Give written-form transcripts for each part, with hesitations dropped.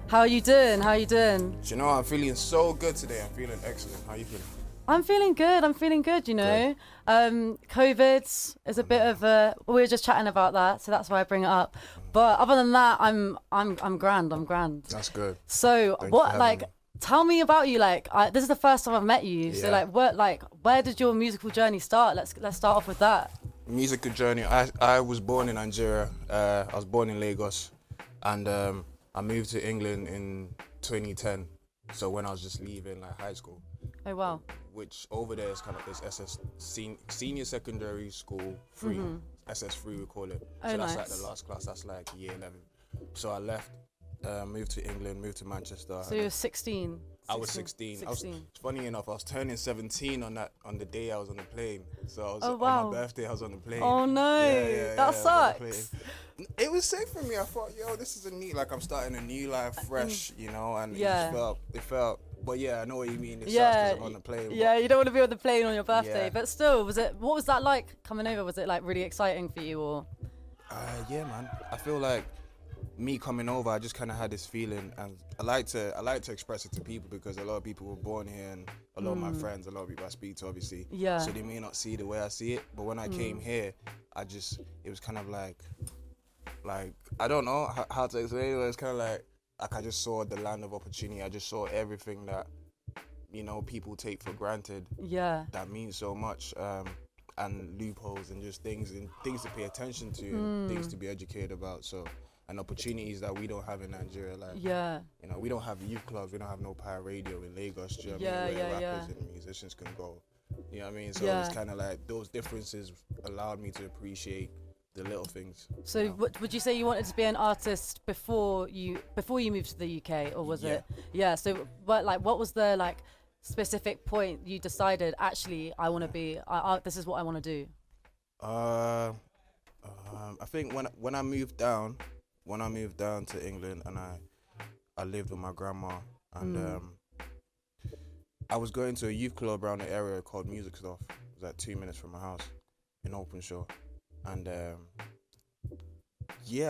How are you doing? How are you doing? Do you know, I'm feeling so good today. I'm feeling excellent. How you feeling? I'm feeling good. I'm feeling good. You know, COVID is a bit of a. We were just chatting about that, so that's why I bring it up. But other than that, I'm grand. I'm grand. That's good. So Thank you for having me. tell me about you. This is the first time I've met you. So Yeah. where did your musical journey start? Let's start off with that. Musical journey. I was born in Nigeria. I was born in Lagos, and I moved to England in 2010. So when I was just leaving like high school. Oh wow. Which over there is kind of this senior secondary school free, SS3 we call it. Oh, So that's nice. like the last class. That's like year 11. So I left, moved to England, moved to Manchester. So you were 16. I was 16. Funny enough, I was turning 17 on the day I was on the plane. So I was, Oh, wow. on my birthday, I was on the plane. Oh no, Yeah, that I was on the plane. sucks. It was safe for me. I thought, yo, this is a neat, like I'm starting a new life fresh, you know, and Yeah. it felt, but yeah, I know what you mean. It sucks Yeah, 'cause I'm on the plane. yeah, you don't want to be on the plane on your birthday, Yeah. but still, what was that like coming over? Was it like really exciting for you, or? Yeah, man. I feel like me coming over, I just kind of had this feeling, and I like to express it to people because a lot of people were born here, and a lot of my friends, a lot of people I speak to, obviously. Yeah. So they may not see the way I see it, but when I came here, it was kind of like I don't know how to explain it. It was kind of like I just saw the land of opportunity. I just saw everything that, you know, people take for granted. Yeah. That means so much. And loopholes and just things to pay attention to, and things to be educated about. So, and opportunities that we don't have in Nigeria, like Yeah. you know, we don't have youth clubs, we don't have no pirate radio in Lagos, do you know what Yeah, I mean, where yeah, rappers and musicians can go. You know what I mean? So Yeah. it's kind of like those differences allowed me to appreciate the little things. So, you know? would you say you wanted to be an artist before you moved to the UK, or was it? Yeah. So, what was the specific point you decided actually I want to be? This is what I want to do. I think when I moved down to England, and I lived with my grandma, and I was going to a youth club around the area called Music Stuff. It was like 2 minutes from my house in Openshaw, and I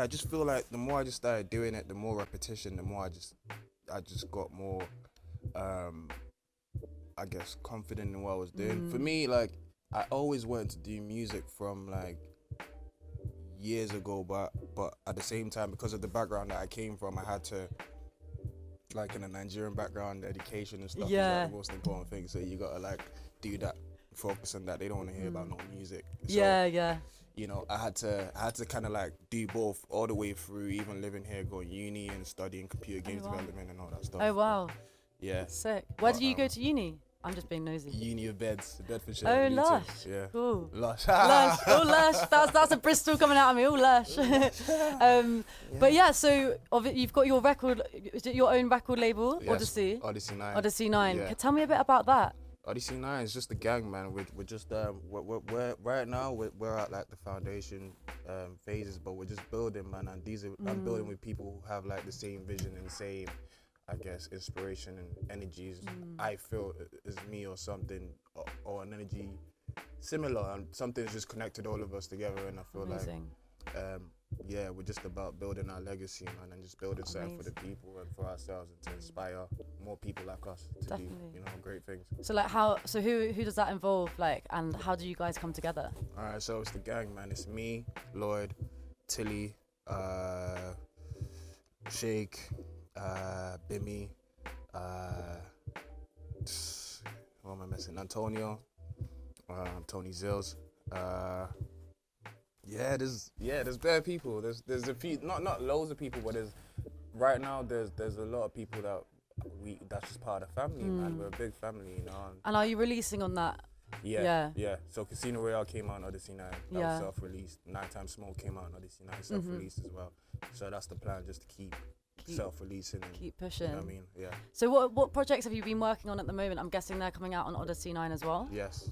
just feel like the more I just started doing it, the more repetition, the more I just got more I guess confident in what I was doing. For me, like I always wanted to do music from like years ago, but at the same time, because of the background that I came from, I had to, like in a Nigerian background, education and stuff is like the most important thing. So you gotta like do that, focus on that. They don't want to hear about no music. So, Yeah. you know, I had to kind of like do both all the way through, even living here, going uni and studying computer games development and all that stuff. Oh wow. Yeah. Sick. Where did you go to uni? I'm just being nosy. Uni of Bedfordshire. Oh, Luton. lush. Yeah. Cool. Lush. Lush. Oh, lush. That's a Bristol coming out of me. Oh, lush. But yeah, so you've got your record. Is it your own record label? Yes, Odyssey. Odyssey 9. Odyssey 9. Yeah. Tell me a bit about that. Odyssey 9 is just a gang, man. We're just we're right now we're at like the foundation phases, but we're just building, man. And I'm building with people who have like the same vision and same, I guess, inspiration and energies I feel is me, or something, or an energy similar, and something's just connected all of us together. And I feel Amazing. like we're just about building our legacy, man, and just building something for the people and for ourselves, and to inspire more people like us to do, you know, great things. So who does that involve, and how do you guys come together? All right, so it's the gang, man. It's me, Lloyd, Tilly, Shake, Bimmy, what am I missing? Antonio, Tony Zills. There's bare people. There's a few, not loads of people, but right now there's a lot of people that's just part of the family, man. We're a big family, you know. And are you releasing on that? Yeah. So Casino Royale came out on Odyssey 9. That Yeah. was self-released. Nighttime Smoke came out on Odyssey 9, self-released as well. So that's the plan, just to keep self-releasing and keep pushing. You know what I mean? Yeah. So what projects have you been working on at the moment? I'm guessing they're coming out on Odyssey 9 as well. Yes.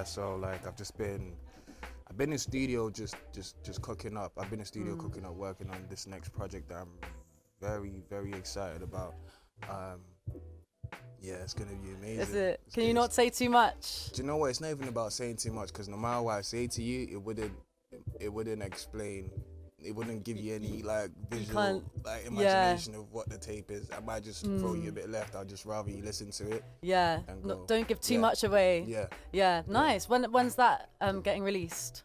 So like I've been in studio just cooking up. I've been in studio cooking up, working on this next project that I'm very, very excited about. It's gonna be amazing. Is it? Can you not say too much? Do you know what? It's not even about saying too much, because no matter what I say to you, it wouldn't explain it wouldn't give you any like visual can't- like yeah. imagination of what the tape is. I might just throw you a bit left. I'd just rather you listen to it. Yeah. And No, go. don't give too Yeah. much away. Yeah. Yeah. Nice. When's that getting released?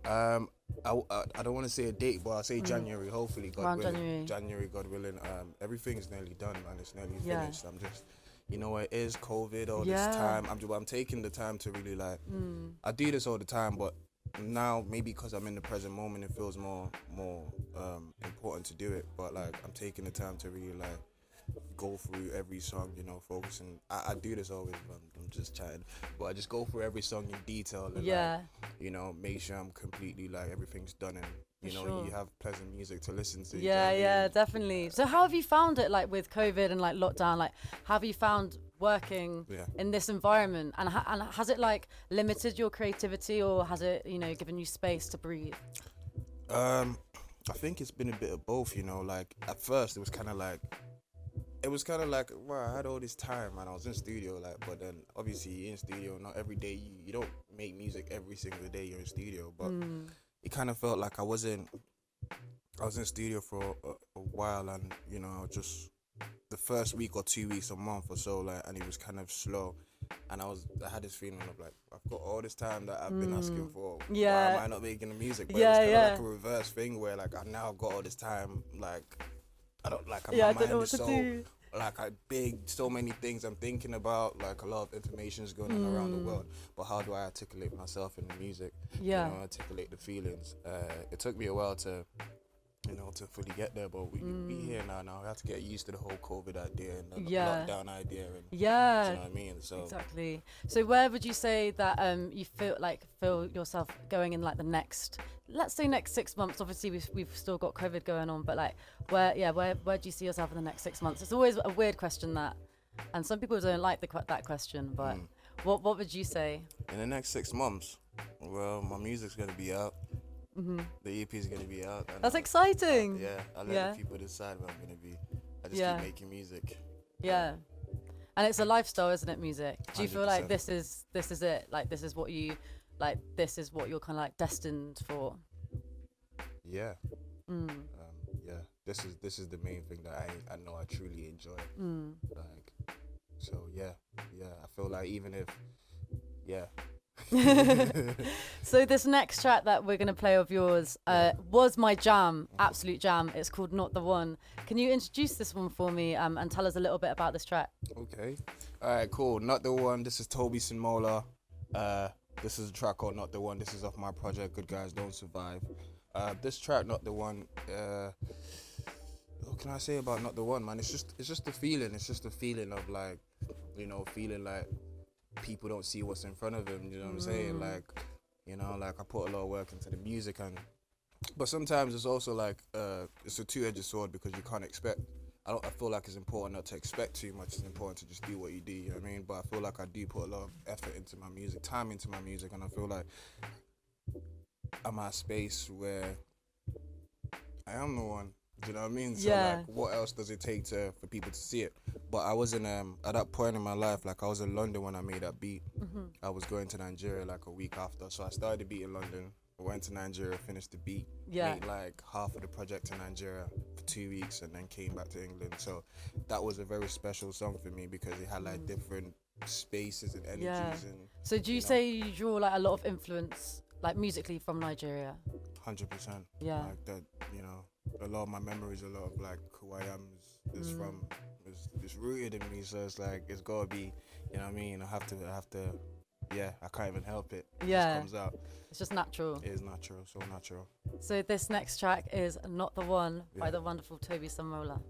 I don't want to say a date, but I'll say January. Hopefully, God Around willing. January. God willing. Everything's nearly done, man. It's nearly Yeah. finished. I'm just, you know, it is COVID all Yeah. this time. I'm taking the time to really like. I do this all the time, but now maybe because I'm in the present moment, it feels more important to do it. But like, I'm taking the time to really like go through every song, you know, focusing. I do this always, but I'm just chatting. But I just go through every song in detail and Yeah. like, you know, make sure I'm completely like everything's done and you know sure. you have pleasant music to listen to. Yeah, do you know what I yeah, mean? definitely. So how have you found it, like with COVID and like lockdown? Like, how have you found working Yeah. in this environment? And has it like limited your creativity, or has it, you know, given you space to breathe? I think it's been a bit of both, you know. Like at first, it was kind of like, wow, I had all this time and I was in studio, like, but then obviously you're in studio, not every day. You don't make music every single day you're in studio, but it kind of felt like I was in studio for a while, and you know, I was just the first week or 2 weeks, a month or so, like, and it was kind of slow. And I had this feeling of like, I've got all this time that I've been asking for. Yeah. Why am I not making the music? But Yeah, it was kind of yeah. like a reverse thing where like I now got all this time. Like I don't like. Yeah, My I don't mind know what is to so do. like so many things I'm thinking about. Like a lot of information is going on around the world. But how do I articulate myself in the music? Yeah. You know, articulate the feelings. It took me a while to, you know, to fully get there, but we here now. Now we have to get used to the whole COVID idea and the Yeah. lockdown idea, and Yeah. do you know what I mean? So Exactly. So where would you say that you feel yourself going in like the next, let's say next 6 months? Obviously we've still got COVID going on, but like where do you see yourself in the next 6 months? It's always a weird question, that, and some people don't like that question, but what would you say? in the next 6 months, well, my music's gonna be out. The EP is gonna be out. And That's exciting. I'll let Yeah. the people decide where I'm gonna be. I just Yeah. keep making music. Yeah. And it's a lifestyle, isn't it, music? Do you feel like 100%. this is it? Like this is what you're kind of like destined for? Yeah. Yeah. This is the main thing that I know I truly enjoy. Like, so yeah. I feel like even if, yeah. So this next track that we're gonna play of yours was my jam, absolute jam. It's called Not the One. Can you introduce this one for me and tell us a little bit about this track? Okay. All right, cool. Not the One. This is Tobi Sunmola. This is a track called Not the One. This is off my project, Good Guys Don't Survive. This track, Not the One, what can I say about Not the One, man? It's just the feeling. It's just the feeling of like, you know, feeling like people don't see what's in front of them, you know what I'm saying? Like, you know, like I put a lot of work into the music, but sometimes it's also like it's a two-edged sword, because you can't expect. I feel like it's important not to expect too much. It's important to just do what you do, you know what I mean? But I feel like I do put a lot of effort into my music, time into my music, and I feel like I'm at a space where I am the one. Do you know what I mean? So Yeah. like, what else does it take for people to see it? But I wasn't at that point in my life. Like I was in London when I made that beat. I was going to Nigeria like a week after, so I started the beat in London. I went to Nigeria, finished the beat, Yeah. made like half of the project in Nigeria for 2 weeks, and then came back to England. So that was a very special song for me, because it had like different spaces and energies. Yeah. And So do you know. say you draw like a lot of influence, like musically, from Nigeria? 100%. Yeah. Like that, you know, a lot of my memories, a lot of like who I am is from, is rooted in me. So it's like, it's gotta be, you know what I mean? I have to, yeah, I can't even help it. It Yeah. just comes out. It's just natural. It is natural, so natural. So this next track is Not the One by Yeah. the wonderful Tobi Sunmola.